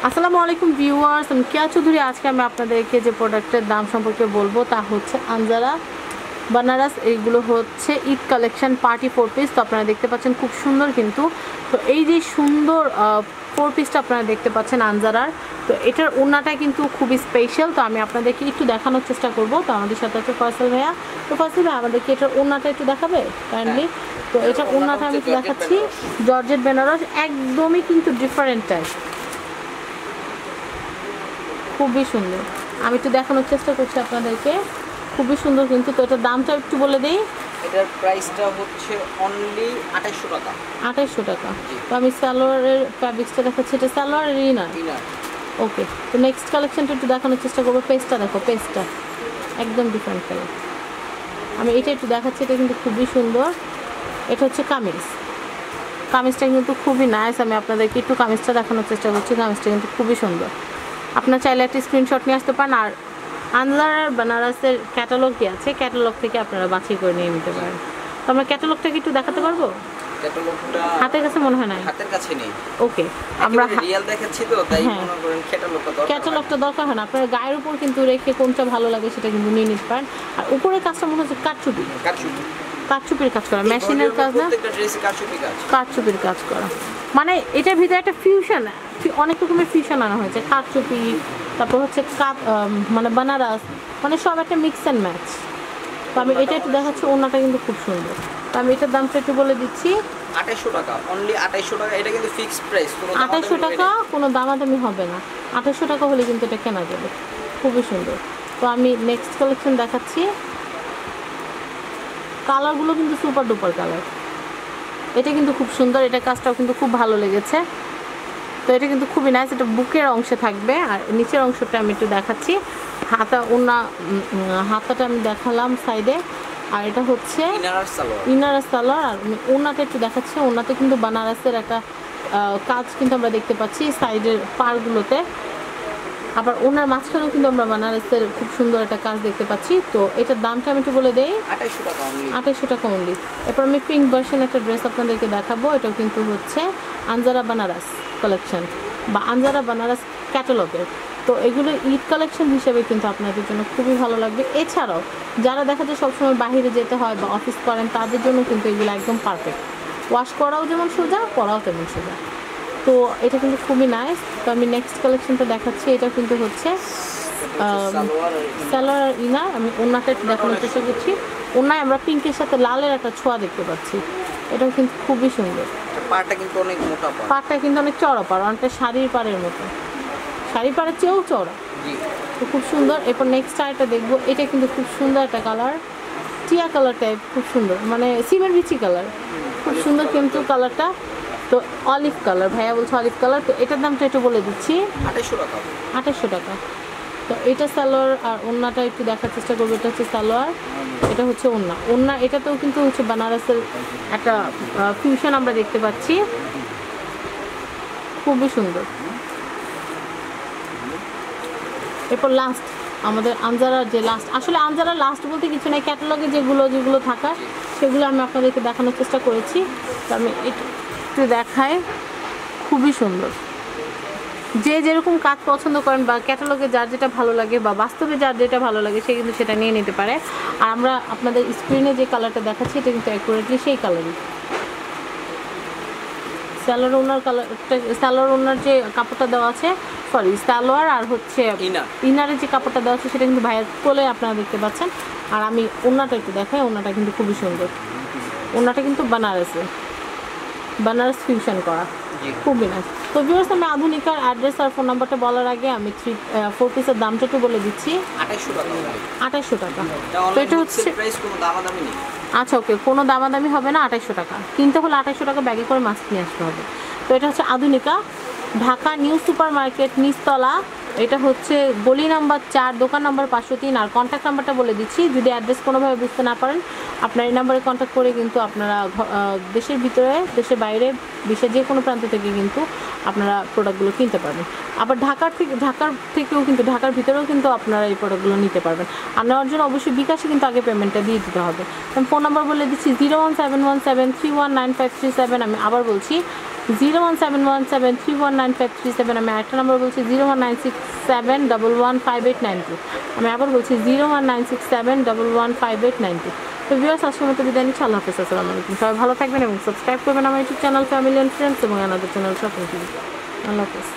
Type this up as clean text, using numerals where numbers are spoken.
আসসালামু আলাইকুম ভিউয়ার্স, আমি কেয়া চৌধুরী। আজকে আমি আপনাদেরকে যে প্রোডাক্টের দাম সম্পর্কে বলবো তা হচ্ছে আনজারা বানারস। এইগুলো হচ্ছে ঈদ কালেকশন পার্টি 4 পিস। তো আপনারা দেখতে পাচ্ছেন খুব সুন্দর কিন্তু। তো এই যে সুন্দর 4 পিসটা আপনারা দেখতে পাচ্ছেন আনজারার, তো এটার ওড়নাটা কিন্তু খুবই স্পেশাল। তো আমি আপনাদেরকে একটু দেখানোর চেষ্টা করব। তো আমাদের সাথে আছে ফয়সাল ভাইয়া। তো ফয়সাল ভাই আমাদেরকে এটার ওড়নাটা একটু দেখাবে কাইন্ডলি। তো এটার ওড়নাটা আমি একটু দেখাচ্ছি, জর্জেট বেনারস, একদমই কিন্তু ডিফারেন্ট টাইপ, খুবই সুন্দর। আমি একটু দেখানোর চেষ্টা করছি আপনাদেরকে, খুবই সুন্দর কিন্তু। তো এটার দামটা একটু বলে দেই। এটার প্রাইসটা হচ্ছে অনলি 2800 টাকা। 2800 টাকা। তো আমি সালোয়ারের ফ্যাব্রিক্সটা দেখাচ্ছি, এটা সালোয়ারেরই না। ওকে, তো নেক্সট কালেকশনটা একটু দেখানোর চেষ্টা করবো। পেজটা দেখো, পেজটা একদম ডিফারেন্ট কালার। আমি এটা একটু দেখাচ্ছি, এটা কিন্তু খুবই সুন্দর। এটা হচ্ছে কামিজ, কামিজটা কিন্তু খুবই নাইস। আমি আপনাদেরকে একটু কামিজটা দেখানোর চেষ্টা করছি। কামিজটা কিন্তু খুবই সুন্দর। আপনার চাইলে একটা স্ক্রিনশট নিয়ে আসতে পারেন। আর আনজারা বানারসের ক্যাটালগ কি আছে, ক্যাটালগ থেকে আপনারা বাছাই করে নিয়ে নিতে পারেন। তো আমরা ক্যাটালগটাকে একটু দেখাতে পারবো? ক্যাটালগটা হাতের কাছে মনে হয় না, হাতের কাছে নেই। ওকে, আমরা রিয়েল দেখাচ্ছি তো তাই মনে করেন ক্যাটালগটা দরকার হয় না। আপনার গায়ের উপর কিন্তু রেখে কোনটা ভালো লাগে সেটা কিন্তু নিয়ে নিতে পারেন। আর উপরের কাজটা মনে হচ্ছে কারচুপি, কারচুপির কাজ করা, মেশিনের কাজ না, কারচুপির কাজ করা। মানে এটার ভিতরে একটা ফিউশন, অনেক রকমের ফিউশন আনা হয়েছে। কারচুপি, তারপর হচ্ছে মানে বানারস, মানে সব একটা মিক্স অ্যান্ড ম্যাচ। তো আমি এটা একটু দেখাচ্ছি, ওড়নাটা কিন্তু খুব সুন্দর। তো আমি এটার দামটা একটু বলে দিচ্ছি, 2800 টাকা, অনলি 2800 টাকা। এটা কিন্তু ফিক্সড প্রাইস, 2800 টাকা, কোনো দামাদামি হবে না। 2800 টাকা হলে কিন্তু এটা কেনা যাবে, খুবই সুন্দর। তো আমি নেক্সট কালেকশন দেখাচ্ছি। কালারগুলো কিন্তু সুপার ডুপার কালার। এটা কিন্তু খুব সুন্দর, এটা কাজটাও কিন্তু খুব ভালো লেগেছে। তো এটা কিন্তু খুবই নাইস। এটা বুকের অংশে থাকবে, আর নিচের অংশটা আমি একটু দেখাচ্ছি। হাতাটা আমি দেখালাম সাইডে, আর এটা হচ্ছে ইনার সালোয়ার। আর ওড়নাটা একটু দেখাচ্ছি। ওড়নাতে কিন্তু বানারসের একটা কাজ কিন্তু আমরা দেখতে পাচ্ছি সাইডের পাড়গুলোতে। আবার ওনার মাঝখানেও কিন্তু আমরা বানারসের খুব সুন্দর একটা কাজ দেখতে পাচ্ছি। তো এটার দামটা আমি একটু বলে দেই, 2800 টাকা অনলি। এরপর আমি পিঙ্ক ভার্সন একটা ড্রেস আপনাদেরকে দেখাবো। এটাও কিন্তু হচ্ছে আনজারা বানারস কালেকশন বা আনজারা বানারস ক্যাটালগের। তো এগুলো ঈদ কালেকশন হিসেবে কিন্তু আপনাদের জন্য খুবই ভালো লাগবে। এছাড়াও যারা দেখা যায় সবসময় বাইরে যেতে হয় বা অফিস করেন, তাদের জন্য কিন্তু এগুলো একদম পারফেক্ট। ওয়াশ করাও যেমন সোজা, পরাও তেমন সোজা। তো এটা কিন্তু খুবই নাইস। তো আমি নেক্সট কালেকশনটা দেখাচ্ছি। এটা কিন্তু হচ্ছে সালোয়ার ইনার। আমি ওড়নাটা একটু দেখানোর চেষ্টা করছি। ওড়নায় আমরা পিঙ্কের সাথে লালের একটা ছোঁয়া দেখতে পাচ্ছি। এটাও কিন্তু খুবই সুন্দর। পাড়টা কিন্তু অনেক মোটা, পাড়টা কিন্তু অনেক চওড়া পাড়, অনেকটা শাড়ির পাড়ের মতো, শাড়ির পাড়ের চেয়েও চওড়া। তো খুব সুন্দর। এরপর নেক্সট আরেকটা দেখবো। এটা কিন্তু খুব সুন্দর একটা কালার, টিয়া কালার টাইপ, খুব সুন্দর, মানে সিমেন্ট বিচি কালার, খুব সুন্দর কিন্তু কালারটা। তো অলিভ কালার, ভাইয়া বলছে অলিভ কালার। তো এটার দামটা একটু বলে দিচ্ছি, 2800 টাকা। তো এটা সালোয়ার, আর ওড়নাটা একটু দেখার চেষ্টা করবো। এটা হচ্ছে সালোয়ার, এটা হচ্ছে ওড়না। এটাতেও কিন্তু হচ্ছে বানারসের একটা ফিউশন আমরা দেখতে পাচ্ছি, খুবই সুন্দর। এরপর লাস্ট আমাদের আনজারার যে লাস্ট, আসলে আনজারার লাস্ট বলতে কিছু নেই, ক্যাটালগে যেগুলো থাকার সেগুলো আমি আপনাদেরকে দেখানোর চেষ্টা করেছি। তো আমি একটু দেখাই, খুবই সুন্দর। যে যেরকম কাজ পছন্দ করেন বা ক্যাটালগে যার যেটা ভালো লাগে বা বাস্তবে যার যেটা ভালো লাগে সে কিন্তু সেটা নিয়ে নিতে পারে। আর আমরা আপনাদের স্ক্রিনে যে কালারটা দেখাচ্ছি এটা কিন্তু অ্যাকুরেটলি সেই কালারই। সালোয়ার ওনার যে কাপড়টা দেওয়া আছে, সরি সালোয়ার আর হচ্ছে ইনারের যে কাপড়টা দেওয়া আছে সেটা কিন্তু ভাইয়ের কোলে আপনারা দেখতে পাচ্ছেন। আর আমি ওড়নাটা একটু দেখাই, ওড়নাটা কিন্তু খুবই সুন্দর। ওড়নাটা কিন্তু বানারস ফিউশন করা, খুবই নাইস। তো ভিউয়ার্স, আমি আধুনিকার অ্যাড্রেস আর ফোন নাম্বারটা বলার আগে আমি 4 পিসের দামটা একটু বলে দিচ্ছি, 2800 টাকা। তো এটা হচ্ছে আচ্ছা, ওকে, কোনো দামাদামি হবে না। 2800 টাকা কিনতে হলে 2800 টাকা ব্যাগে করে মাছ নিয়ে আসতে হবে। তো এটা হচ্ছে আধুনিকা, ঢাকা নিউ সুপার মার্কেট, নিচতলা। এটা হচ্ছে গলি নাম্বার 4, দোকান নাম্বার 503। আর কন্ট্যাক্ট নাম্বারটা বলে দিচ্ছি, যদি অ্যাড্রেস কোনোভাবে বুঝতে না পারেন আপনার এই নাম্বারে কন্ট্যাক্ট করে কিন্তু আপনারা দেশের ভিতরে, দেশের বাইরে, বিশ্বের যে কোনো প্রান্ত থেকে কিন্তু আপনারা প্রোডাক্টগুলো কিনতে পারবেন। আবার ঢাকার থেকেও কিন্তু, ঢাকার ভিতরেও কিন্তু আপনারা এই প্রোডাক্টগুলো নিতে পারবেন। আর নেওয়ার জন্য অবশ্যই বিকাশে কিন্তু আগে পেমেন্টটা দিয়ে দিতে হবে। আমি ফোন নাম্বার বলে দিচ্ছি 01717319537। আমি আবার বলছি 017173195337। আমি একটা নাম্বার বলছি 01967115892। আমি আবার বলছি 01967115892। তো ভিউয়ার্স আজকের মতো বিদায় নিচ্ছি। আল্লাহ হাফেজ, আসসালামু আলাইকুম। সবাই ভালো থাকবেন এবং সাবস্ক্রাইব করবেন আমার YouTube channel family and friends এবং আমাদের চ্যানেল শপিং টিভি। আল্লাহ হাফেজ।